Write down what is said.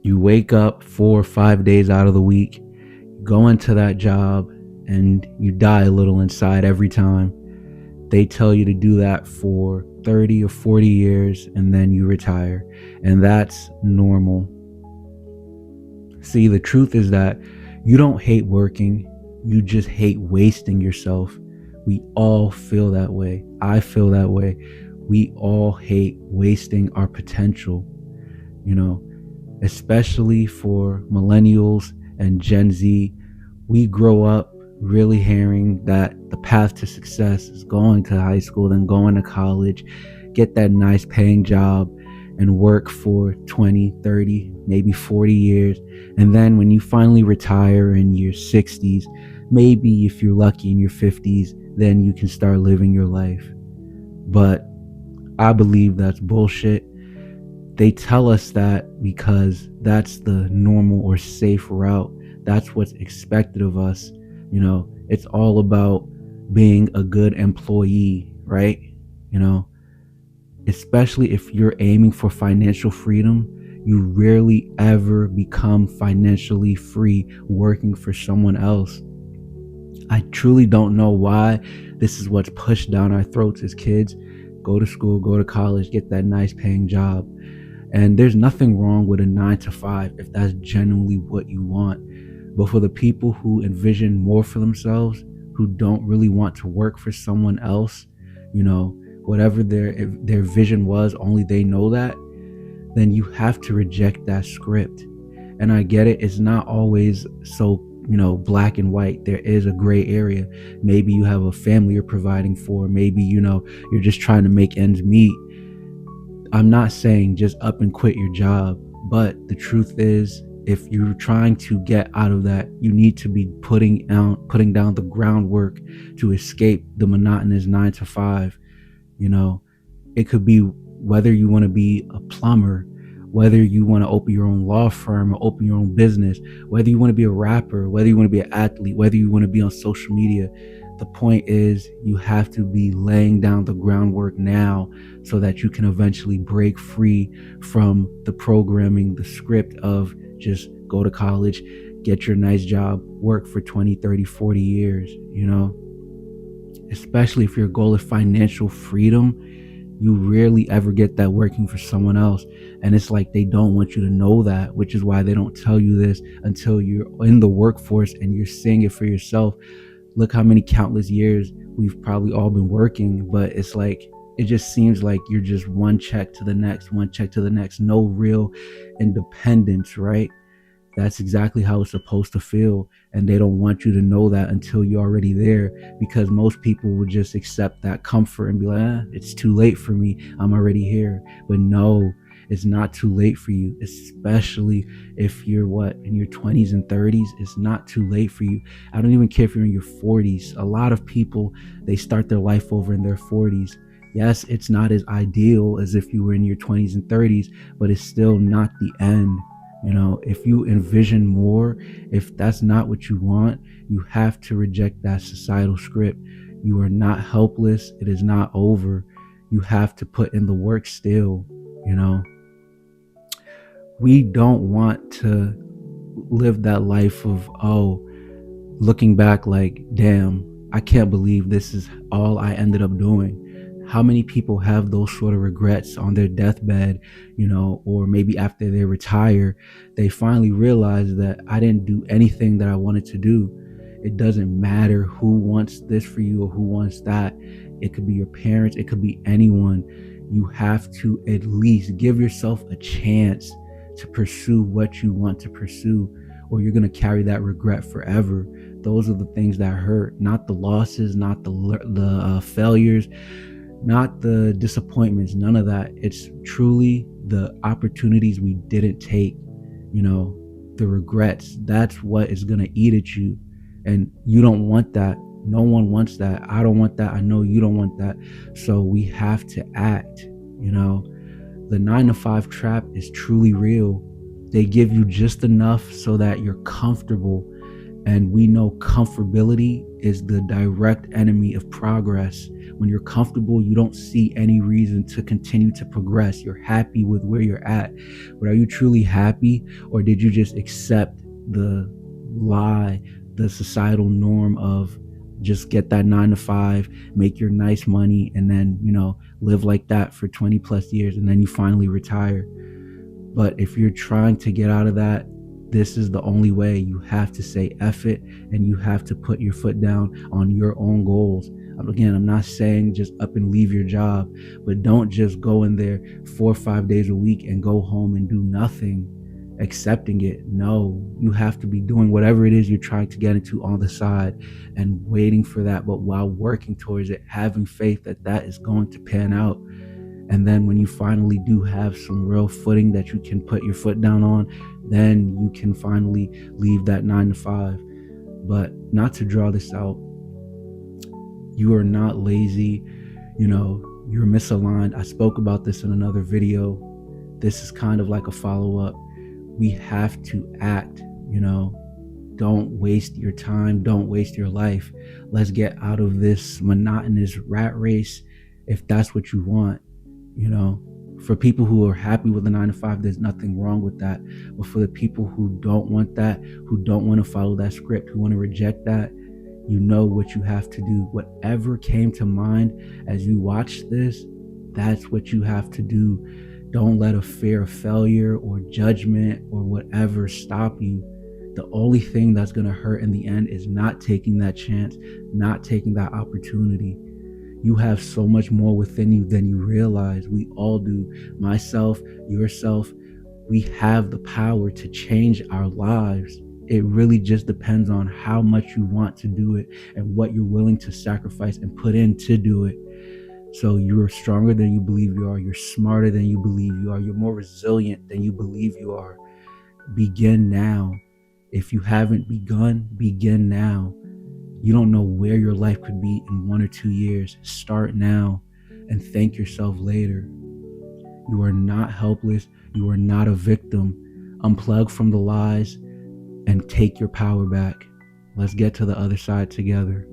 You wake up 4 or 5 days out of the week, go into that job, and you die a little inside every time. They tell you to do that for 30 or 40 years and then you retire. And that's normal. See, the truth is that you don't hate working, you just hate wasting yourself. We all feel that way. I feel that way. We all hate wasting our potential, you know, especially for millennials and Gen Z. We grow up really hearing that the path to success is going to high school, then going to college, get that nice paying job, and work for 20, 30, maybe 40 years. And then when you finally retire in your 60s, maybe if you're lucky in your 50s, then you can start living your life. But I believe that's bullshit. They tell us that because that's the normal or safe route. That's what's expected of us. It's all about being a good employee, right? You know, especially if you're aiming for financial freedom, you rarely ever become financially free working for someone else. I truly don't know why this is what's pushed down our throats as kids. Go to school, go to college, get that nice paying job. And there's nothing wrong with a 9 to 5 if that's genuinely what you want. But for the people who envision more for themselves, who don't really want to work for someone else, whatever their vision was, only they know that, then you have to reject that script. And I get it, it's not always so black and white. There is a gray area. Maybe you have a family you're providing for. Maybe you're just trying to make ends meet. I'm not saying just up and quit your job, but the truth is, if you're trying to get out of that, you need to be putting down the groundwork to escape the monotonous 9 to 5. It could be whether you want to be a plumber, whether you want to open your own law firm or open your own business, whether you want to be a rapper, whether you want to be an athlete, whether you want to be on social media. The point is, you have to be laying down the groundwork now so that you can eventually break free from the programming, the script of just go to college, get your nice job, work for 20, 30, 40 years, especially if your goal is financial freedom. You rarely ever get that working for someone else. And it's like they don't want you to know that, which is why they don't tell you this until you're in the workforce and you're seeing it for yourself. Look how many countless years we've probably all been working, but it's like, it just seems like you're just one check to the next, no real independence, right? That's exactly how it's supposed to feel. And they don't want you to know that until you're already there, because most people will just accept that comfort and be like, it's too late for me, I'm already here. But no, it's not too late for you, especially if you're in your 20s and 30s. It's not too late for you. I don't even care if you're in your 40s. A lot of people, they start their life over in their 40s. Yes, it's not as ideal as if you were in your 20s and 30s, but it's still not the end. If you envision more, if that's not what you want, you have to reject that societal script. You are not helpless. It is not over. You have to put in the work still. We don't want to live that life of, looking back like, damn, I can't believe this is all I ended up doing. How many people have those sort of regrets on their deathbed, or maybe after they retire, they finally realize that I didn't do anything that I wanted to do. It doesn't matter who wants this for you or who wants that. It could be your parents. It could be anyone. You have to at least give yourself a chance to pursue what you want to pursue, or you're going to carry that regret forever. Those are the things that hurt, not the losses, not the failures, not the disappointments, none of that. It's truly the opportunities we didn't take, the regrets. That's what is going to eat at you. And you don't want that. No one wants that. I don't want that. I know you don't want that. So we have to act. The 9 to 5 trap is truly real. They give you just enough so that you're comfortable. And we know comfortability is the direct enemy of progress. When you're comfortable, you don't see any reason to continue to progress. You're happy with where you're at. But are you truly happy, or did you just accept the lie, the societal norm of just get that 9 to 5, make your nice money, and then, live like that for 20 plus years, and then you finally retire? But if you're trying to get out of that, this is the only way. You have to say F it, and you have to put your foot down on your own goals. Again, I'm not saying just up and leave your job, but don't just go in there 4 or 5 days a week and go home and do nothing, accepting it. No, you have to be doing whatever it is you're trying to get into on the side and waiting for that, but while working towards it, having faith that that is going to pan out. And then when you finally do have some real footing that you can put your foot down on, then you can finally leave that 9 to 5. But not to draw this out, you are not lazy, you're misaligned. I spoke about this in another video. This is kind of like a follow-up. We have to act, don't waste your time, don't waste your life. Let's get out of this monotonous rat race if that's what you want. For people who are happy with the 9 to 5, there's nothing wrong with that. But for the people who don't want that, who don't want to follow that script, who want to reject that, you know what you have to do. Whatever came to mind as you watch this, that's what you have to do. Don't let a fear of failure or judgment or whatever stop you. The only thing that's going to hurt in the end is not taking that chance, not taking that opportunity. You have so much more within you than you realize. We all do. Myself, yourself, we have the power to change our lives. It really just depends on how much you want to do it and what you're willing to sacrifice and put in to do it. So you're stronger than you believe you are. You're smarter than you believe you are. You're more resilient than you believe you are. Begin now. If you haven't begun, begin now. You don't know where your life could be in 1 or 2 years. Start now and thank yourself later. You are not helpless. You are not a victim. Unplug from the lies and take your power back. Let's get to the other side together.